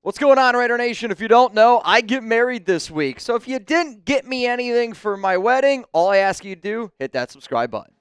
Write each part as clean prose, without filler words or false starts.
What's going on, Raider Nation? If you don't know, I get married this week. So if you didn't get me anything for my wedding, all I ask you to do, hit that subscribe button.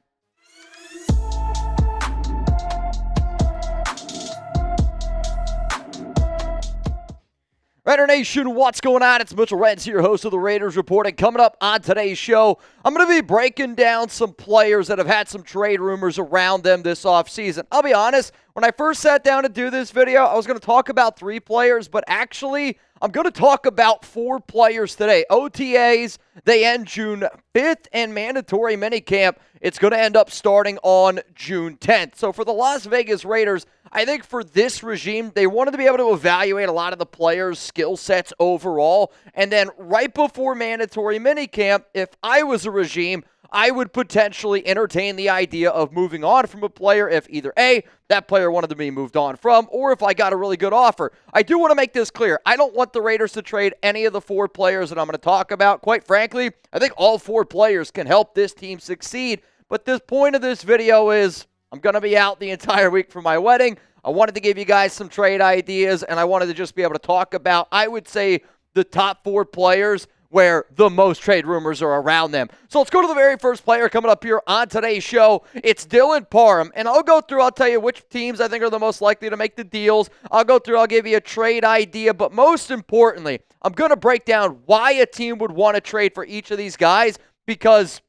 Raider Nation, what's going on? It's Mitchell Renz here, host of the Raiders Report. And coming up on today's show, I'm going to be breaking down some players that have had some trade rumors around them this offseason. I'll be honest, when I first sat down to do this video, I was going to talk about 3 players, but actually, I'm going to talk about 4 players today. OTAs, they end June 5th, and mandatory minicamp, it's going to end up starting on June 10th. So for the Las Vegas Raiders, I think for this regime, they wanted to be able to evaluate a lot of the players' skill sets overall. And then right before mandatory minicamp, if I was a regime, I would potentially entertain the idea of moving on from a player if either A, that player wanted to be moved on from, or if I got a really good offer. I do want to make this clear. I don't want the Raiders to trade any of the 4 players that I'm going to talk about. Quite frankly, I think all 4 players can help this team succeed. But the point of this video is I'm going to be out the entire week for my wedding. I wanted to give you guys some trade ideas, and I wanted to just be able to talk about, I would say, the top 4 players where the most trade rumors are around them. So let's go to the very first player coming up here on today's show. It's Dylan Parham, and I'll tell you which teams I think are the most likely to make the deals. I'll give you a trade idea, but most importantly, I'm going to break down why a team would want to trade for each of these guys, because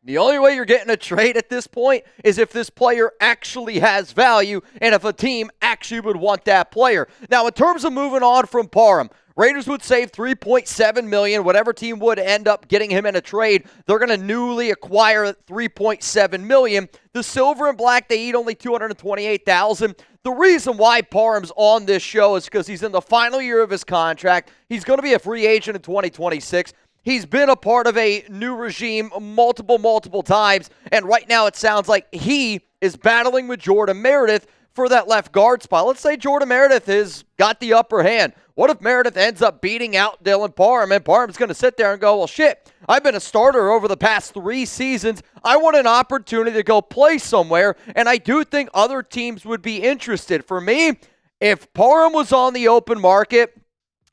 the only way you're getting a trade at this point is if this player actually has value and if a team actually would want that player. Now, in terms of moving on from Parham, Raiders would save $3.7 million. Whatever team would end up getting him in a trade, they're going to newly acquire $3.7 million. The silver and black, they eat only $228,000. The reason why Parham's on this show is because he's in the final year of his contract. He's going to be a free agent in 2026. He's been a part of a new regime multiple times, and right now it sounds like he is battling with Jordan Meredith for that left guard spot. Let's say Jordan Meredith has got the upper hand. What if Meredith ends up beating out Dylan Parham, and Parham's going to sit there and go, well, shit, I've been a starter over the past 3 seasons. I want an opportunity to go play somewhere, and I do think other teams would be interested. For me, if Parham was on the open market,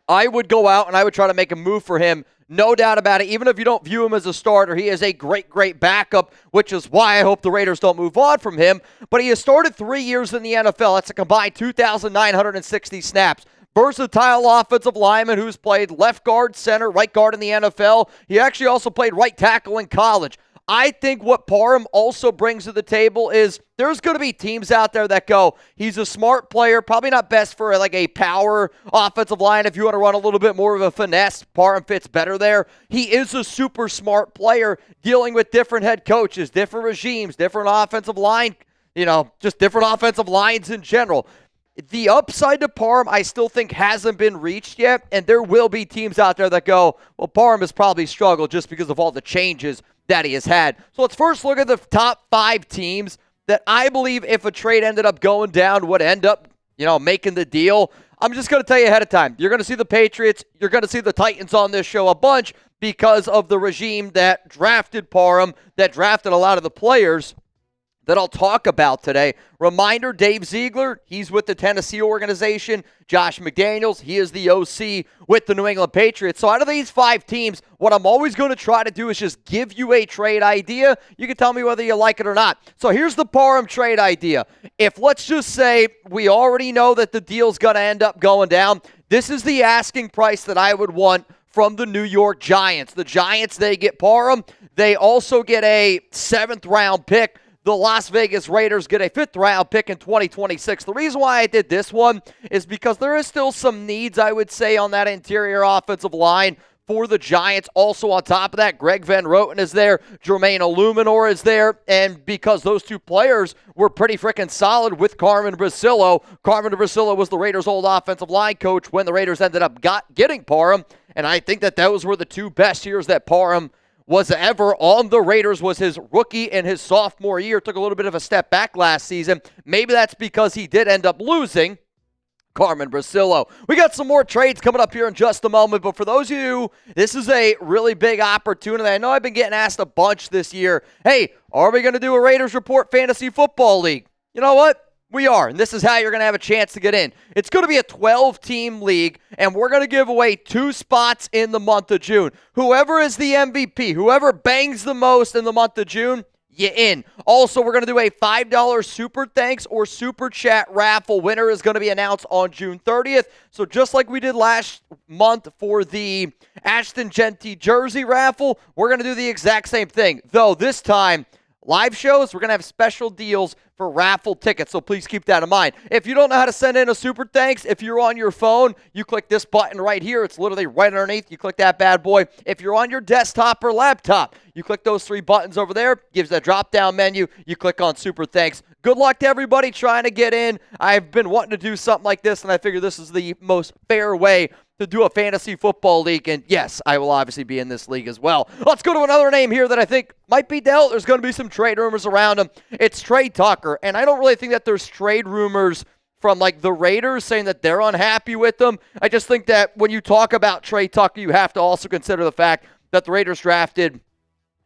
I would go out and I would try to make a move for him. No doubt about it. Even if you don't view him as a starter, he is a great backup, which is why I hope the Raiders don't move on from him. But he has started 3 years in the NFL. That's a combined 2,960 snaps. Versatile offensive lineman who's played left guard, center, right guard in the NFL. He actually also played right tackle in college. I think what Parham also brings to the table is there's going to be teams out there that go, he's a smart player, probably not best for like a power offensive line. If you want to run a little bit more of a finesse, Parham fits better there. He is a super smart player dealing with different head coaches, different regimes, different offensive line, just different offensive lines in general. The upside to Parham, I still think hasn't been reached yet, and there will be teams out there that go, well, Parham has probably struggled just because of all the changes that he has had. So let's first look at the top 5 teams that I believe if a trade ended up going down would end up, making the deal. I'm just going to tell you ahead of time. You're going to see the Patriots. You're going to see the Titans on this show a bunch because of the regime that drafted Parham, that drafted a lot of the players that I'll talk about today. Reminder, Dave Ziegler, he's with the Tennessee organization. Josh McDaniels, he is the OC with the New England Patriots. So out of these 5 teams, what I'm always going to try to do is just give you a trade idea. You can tell me whether you like it or not. So here's the Parham trade idea. If let's just say we already know that the deal's going to end up going down, this is the asking price that I would want from the New York Giants. The Giants, they get Parham. They also get a 7th-round pick. The Las Vegas Raiders get a 5th-round pick in 2026. The reason why I did this one is because there is still some needs, I would say, on that interior offensive line for the Giants. Also on top of that, Greg Van Roten is there. Jermaine Illuminor is there. And because those 2 players were pretty freaking solid with Carmen Brasillo. Carmen Brasillo was the Raiders' old offensive line coach when the Raiders ended up getting Parham. And I think that those were the 2 best years that Parham was ever on the Raiders. Was his rookie and his sophomore year. Took a little bit of a step back last season. Maybe that's because he did end up losing Carmen Brasillo. We got some more trades coming up here in just a moment, but for those of you, this is a really big opportunity. I know I've been getting asked a bunch this year, hey, are we going to do a Raiders Report Fantasy Football League? You know what? We are, and this is how you're going to have a chance to get in. It's going to be a 12-team league, and we're going to give away 2 spots in the month of June. Whoever is the MVP, whoever bangs the most in the month of June, you in. Also, we're going to do a $5 Super Thanks or Super Chat raffle. Winner is going to be announced on June 30th. So just like we did last month for the Ashton Genty jersey raffle, we're going to do the exact same thing. Though this time, live shows, we're going to have special deals for raffle tickets, so please keep that in mind. If you don't know how to send in a super thanks, if you're on your phone, you click this button right here. It's literally right underneath. You click that bad boy. If you're on your desktop or laptop, you click those 3 buttons over there. Gives that drop-down menu. You click on super thanks. Good luck to everybody trying to get in. I've been wanting to do something like this, and I figure this is the most fair way to do a fantasy football league, and yes, I will obviously be in this league as well. Let's go to another name here that I think might be dealt. There's going to be some trade rumors around him. It's Tre Tucker, and I don't really think that there's trade rumors from like the Raiders saying that they're unhappy with them. I just think that when you talk about Tre Tucker, you have to also consider the fact that the Raiders drafted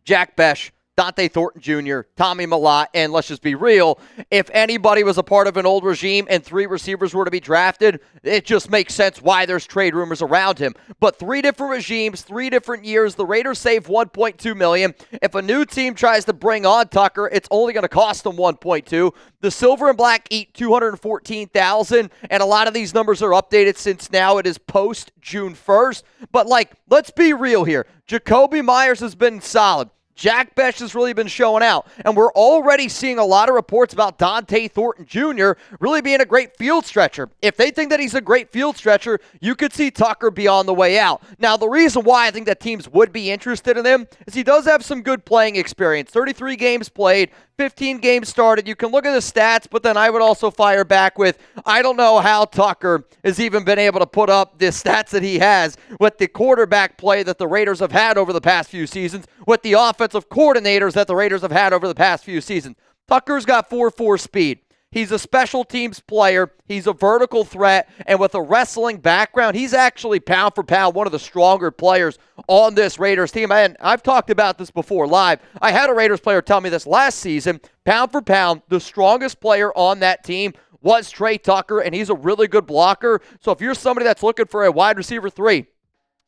Jack Besh, Dante Thornton Jr., Tommy Mellott, and let's just be real, if anybody was a part of an old regime and 3 receivers were to be drafted, it just makes sense why there's trade rumors around him. But 3 different regimes, 3 different years, the Raiders saved $1.2 million. If a new team tries to bring on Tucker, it's only going to cost them $1.2. The silver and black eat $214,000, and a lot of these numbers are updated since now it is post June 1st. But let's be real here. Jacoby Myers has been solid. Jack Besh has really been showing out, and we're already seeing a lot of reports about Dante Thornton Jr. really being a great field stretcher. If they think that he's a great field stretcher, you could see Tucker be on the way out. Now, the reason why I think that teams would be interested in him is he does have some good playing experience. 33 games played, 15 games started. You can look at the stats, but then I would also fire back with, I don't know how Tucker has even been able to put up the stats that he has with the quarterback play that the Raiders have had over the past few seasons, with the offensive coordinators that the Raiders have had over the past few seasons. Tucker's got 4.4 speed. He's a special teams player. He's a vertical threat. And with a wrestling background, he's actually pound for pound one of the stronger players on this Raiders team. And I've talked about this before live. I had a Raiders player tell me this last season. Pound for pound, the strongest player on that team was Tre Tucker, and he's a really good blocker. So if you're somebody that's looking for a wide receiver 3,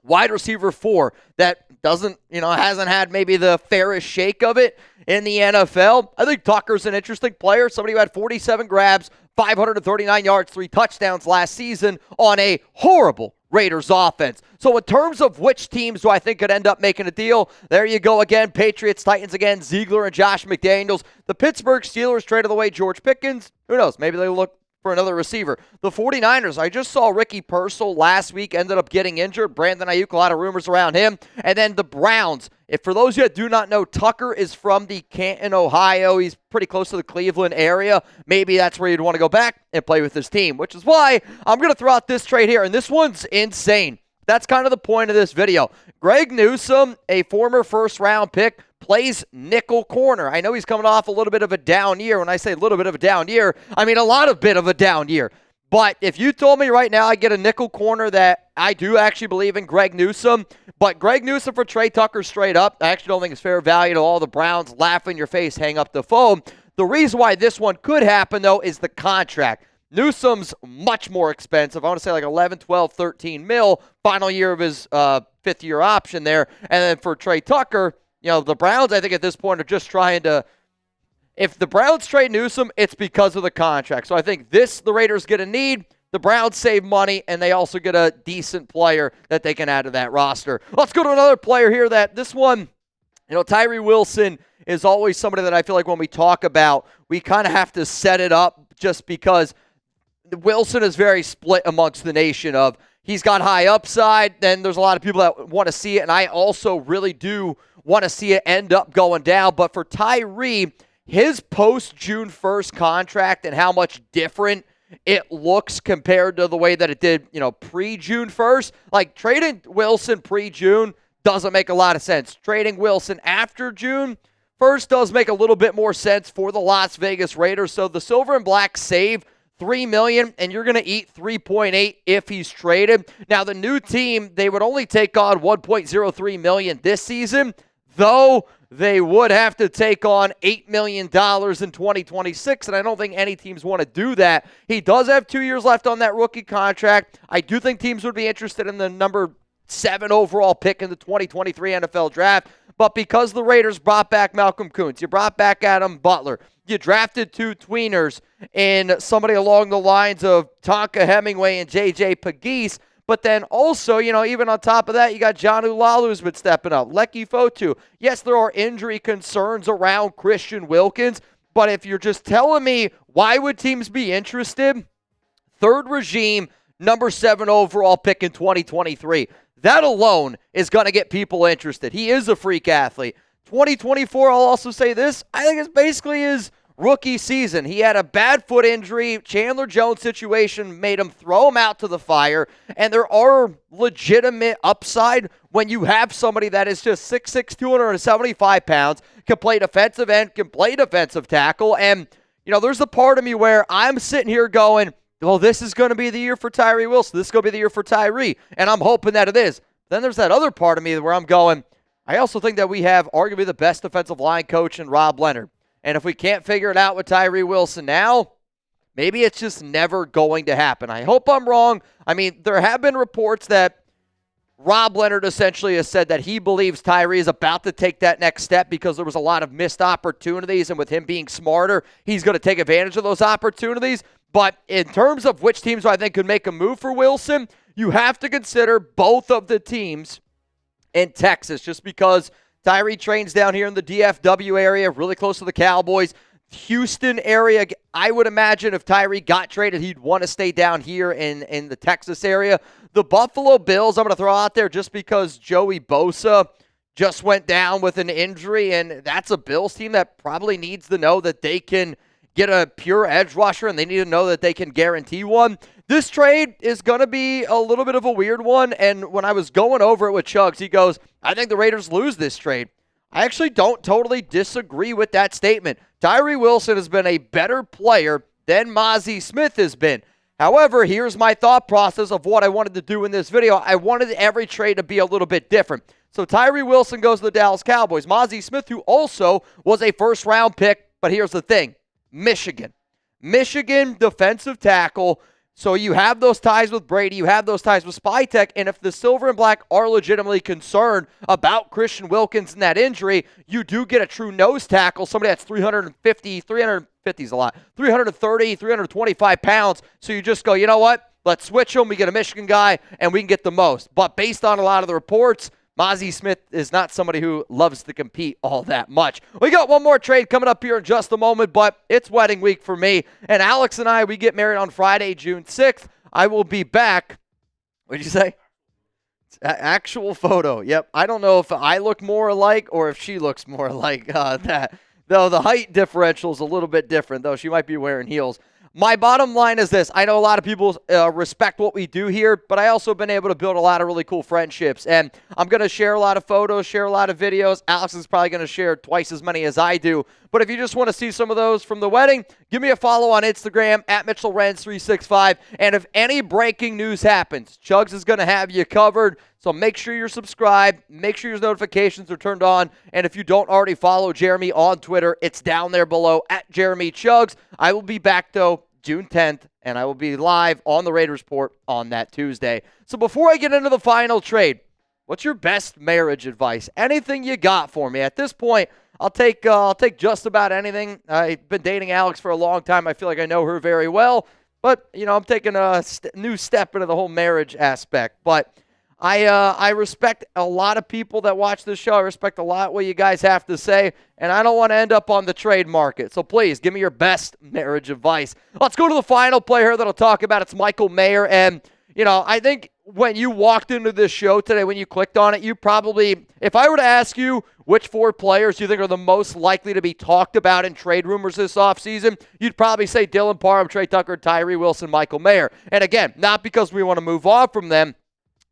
wide receiver 4 that doesn't, hasn't had maybe the fairest shake of it in the NFL, I think Tucker's an interesting player. Somebody who had 47 grabs, 539 yards, 3 touchdowns last season on a horrible Raiders offense. So in terms of which teams do I think could end up making a deal, there you go again. Patriots, Titans again, Ziegler and Josh McDaniels. The Pittsburgh Steelers traded away George Pickens. Who knows? Maybe they look for another receiver. The 49ers, I just saw Ricky Pearsall last week, ended up getting injured. Brandon Ayuk, a lot of rumors around him. And then the Browns. If for those of you that do not know, Tucker is from the Canton, Ohio. He's pretty close to the Cleveland area. Maybe that's where you'd want to go back and play with his team, which is why I'm going to throw out this trade here. And this one's insane. That's kind of the point of this video. Greg Newsome, a former first-round pick, plays nickel corner. I know he's coming off a little bit of a down year. When I say a little bit of a down year, I mean a lot of bit of a down year. But if you told me right now I get a nickel corner that I do actually believe in Greg Newsome, but Greg Newsome for Tre Tucker straight up, I actually don't think it's fair value to all the Browns laugh in your face, hang up the phone. The reason why this one could happen, though, is the contract. Newsome's much more expensive. I want to say like 11, 12, 13 mil, final year of his fifth-year option there. And then for Tre Tucker, the Browns, I think at this point, are just trying to, if the Browns trade Newsome, it's because of the contract. So I think the Raiders get a need, the Browns save money, and they also get a decent player that they can add to that roster. Let's go to another player here that this one, Tyree Wilson is always somebody that I feel like when we talk about, we kind of have to set it up just because Wilson is very split amongst the nation of he's got high upside, then there's a lot of people that want to see it, and I also really do want to see it end up going down. But for Tyree, his post-June 1st contract and how much different it looks compared to the way that it did, pre-June 1st. Like, trading Wilson pre-June doesn't make a lot of sense. Trading Wilson after June 1st does make a little bit more sense for the Las Vegas Raiders. So the silver and black save $3 million, and you're going to eat $3.8 if he's traded. Now, the new team, they would only take on $1.03 million this season, though they would have to take on $8 million in 2026, and I don't think any teams want to do that. He does have 2 years left on that rookie contract. I do think teams would be interested in the number 7 overall pick in the 2023 NFL Draft, but because the Raiders brought back Malcolm Koonce, you brought back Adam Butler, you drafted 2 tweeners in somebody along the lines of Tonka Hemingway and J.J. Pegues. But then also, even on top of that, you got John Ulalu who's been stepping up. Lecky Fotu. Yes, there are injury concerns around Christian Wilkins, but if you're just telling me why would teams be interested, third regime, number 7 overall pick in 2023. That alone is going to get people interested. He is a freak athlete. 2024, I'll also say this, I think it's basically his rookie season. He had a bad foot injury. Chandler Jones situation made him throw him out to the fire. And there are legitimate upside when you have somebody that is just 6'6", 275 pounds, can play defensive end, can play defensive tackle. And, there's a part of me where I'm sitting here going, well, this is going to be the year for Tyree Wilson. This is going to be the year for Tyree. And I'm hoping that it is. Then there's that other part of me where I'm going, I also think that we have arguably the best defensive line coach in Rob Leonard. And if we can't figure it out with Tyree Wilson now, maybe it's just never going to happen. I hope I'm wrong. I mean, there have been reports that Rob Leonard essentially has said that he believes Tyree is about to take that next step because there was a lot of missed opportunities, and with him being smarter, he's going to take advantage of those opportunities. But in terms of which teams I think could make a move for Wilson, you have to consider both of the teams in Texas, just because Tyree trains down here in the DFW area, really close to the Cowboys. Houston area, I would imagine if Tyree got traded, he'd want to stay down here in the Texas area. The Buffalo Bills, I'm going to throw out there just because Joey Bosa just went down with an injury, and that's a Bills team that probably needs to know that they can get a pure edge rusher, and they need to know that they can guarantee one. This trade is going to be a little bit of a weird one, and when I was going over it with Chugs, he goes, I think the Raiders lose this trade. I actually don't totally disagree with that statement. Tyree Wilson has been a better player than Mazi Smith has been. However, here's my thought process of what I wanted to do in this video. I wanted every trade to be a little bit different. So Tyree Wilson goes to the Dallas Cowboys. Mazi Smith, who also was a first-round pick, but here's the thing. Michigan defensive tackle. So you have those ties with Brady, you have those ties with Spytek, and if the Silver and Black are legitimately concerned about Christian Wilkins and that injury, you do get a true nose tackle, somebody that's 350 is a lot, 330, 325 pounds. So you just go, you know what? Let's switch them. We get a Michigan guy, and we can get the most. But based on a lot of the reports, Mazi Smith is not somebody who loves to compete all that much. We got one more trade coming up here in just a moment, but it's wedding week for me. And Alex and I, we get married on Friday, June 6th. I will be back. What did you say? Actual photo. Yep. I don't know if I look more alike or if she looks more like that. Though the height differential is a little bit different, though she might be wearing heels. My bottom line is this. I know a lot of people respect what we do here, but I also have been able to build a lot of really cool friendships. And I'm going to share a lot of photos, share a lot of videos. Alex is probably going to share twice as many as I do. But if you just want to see some of those from the wedding, give me a follow on Instagram, at Mitchell Renz 365. And if any breaking news happens, Chugs is going to have you covered. So make sure you're subscribed. Make sure your notifications are turned on. And if you don't already follow Jeremy on Twitter, it's down there below, at Jeremy Chugs. I will be back, though, June 10th, and I will be live on the Raiders Report on that Tuesday. So before I get into the final trade, what's your best marriage advice? Anything you got for me? At this point, I'll take just about anything. I've been dating Alex for a long time. I feel like I know her very well, but I'm taking a new step into the whole marriage aspect. But I respect a lot of people that watch this show. I respect a lot what you guys have to say, and I don't want to end up on the trade market. So please, give me your best marriage advice. Let's go to the final player that I'll talk about. It's Michael Mayer, and, I think when you walked into this show today, when you clicked on it, you probably, if I were to ask you which 4 players you think are the most likely to be talked about in trade rumors this offseason, you'd probably say Dylan Parham, Tre Tucker, Tyree Wilson, Michael Mayer. And again, not because we want to move on from them,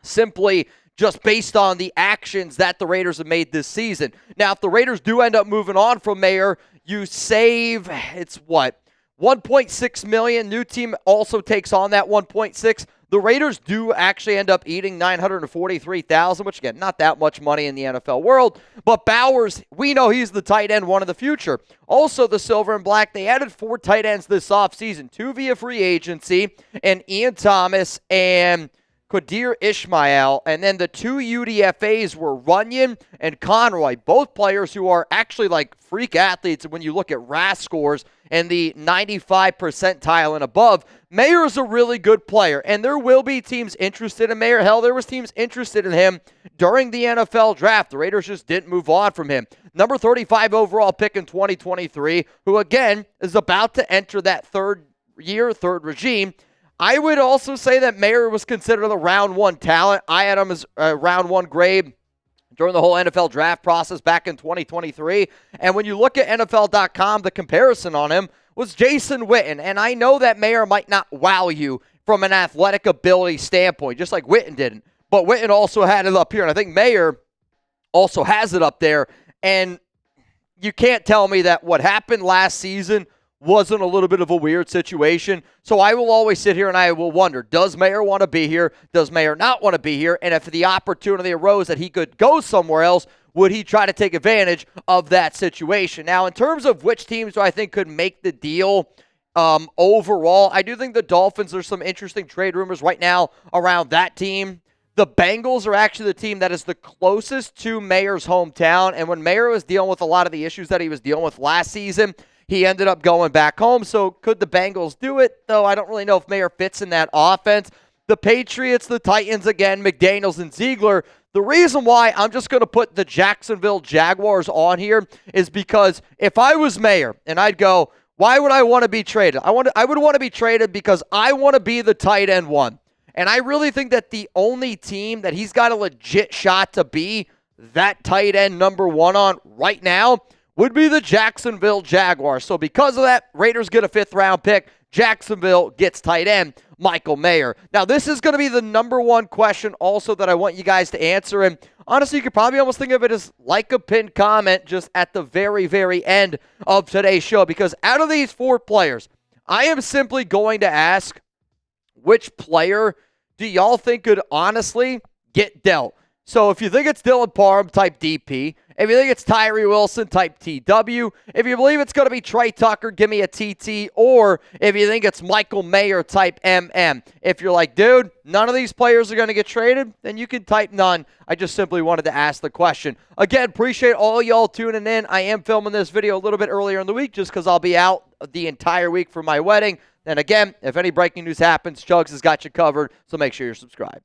simply just based on the actions that the Raiders have made this season. Now, if the Raiders do end up moving on from Mayer, you save, it's what, $1.6 million. New team also takes on that $1.6 million. The Raiders do actually end up eating $943,000, which, again, not that much money in the NFL world. But Bowers, we know he's the tight end one of the future. Also, the Silver and Black, they added 4 tight ends this offseason, 2 via free agency, and Ian Thomas and Qadir Ishmael, and then the 2 UDFAs were Runyon and Conroy, both players who are actually like freak athletes when you look at RAS scores and the 95 percentile and above. Mayer is a really good player, and there will be teams interested in Mayer. Hell, there was teams interested in him during the NFL draft. The Raiders just didn't move on from him. Number 35 overall pick in 2023, who again is about to enter that third regime. I would also say that Mayer was considered a round 1 talent. I had him as a round 1 grade during the whole NFL draft process back in 2023. And when you look at NFL.com, the comparison on him was Jason Witten. And I know that Mayer might not wow you from an athletic ability standpoint, just like Witten didn't. But Witten also had it up here. And I think Mayer also has it up there. And you can't tell me that what happened last season wasn't a little bit of a weird situation. So I will always sit here and I will wonder, does Mayer want to be here? Does Mayer not want to be here? And if the opportunity arose that he could go somewhere else, would he try to take advantage of that situation? Now, in terms of which teams do I think could make the deal overall, I do think the Dolphins, there's some interesting trade rumors right now around that team. The Bengals are actually the team that is the closest to Mayer's hometown. And when Mayer was dealing with a lot of the issues that he was dealing with last season, he ended up going back home. So could the Bengals do it? Though I don't really know if Mayer fits in that offense. The Patriots, the Titans again, McDaniels and Ziegler. The reason why I'm just going to put the Jacksonville Jaguars on here is because if I was Mayer and I'd go, why would I want to be traded? I would want to be traded because I want to be the tight end 1. And I really think that the only team that he's got a legit shot to be that tight end number 1 on right now would be the Jacksonville Jaguars. So because of that, Raiders get a 5th-round pick. Jacksonville gets tight end Michael Mayer. Now, this is going to be the number 1 question also that I want you guys to answer. And honestly, you could probably almost think of it as like a pinned comment just at the very, very end of today's show. Because out of these 4 players, I am simply going to ask, which player do y'all think could honestly get dealt? So if you think it's Dylan Parham, type DP. If you think it's Tyree Wilson, type TW. If you believe it's going to be Tre Tucker, give me a TT. Or if you think it's Michael Mayer, type MM. If you're like, dude, none of these players are going to get traded, then you can type none. I just simply wanted to ask the question. Again, appreciate all y'all tuning in. I am filming this video a little bit earlier in the week just because I'll be out the entire week for my wedding. Then again, if any breaking news happens, Chugs has got you covered, so make sure you're subscribed.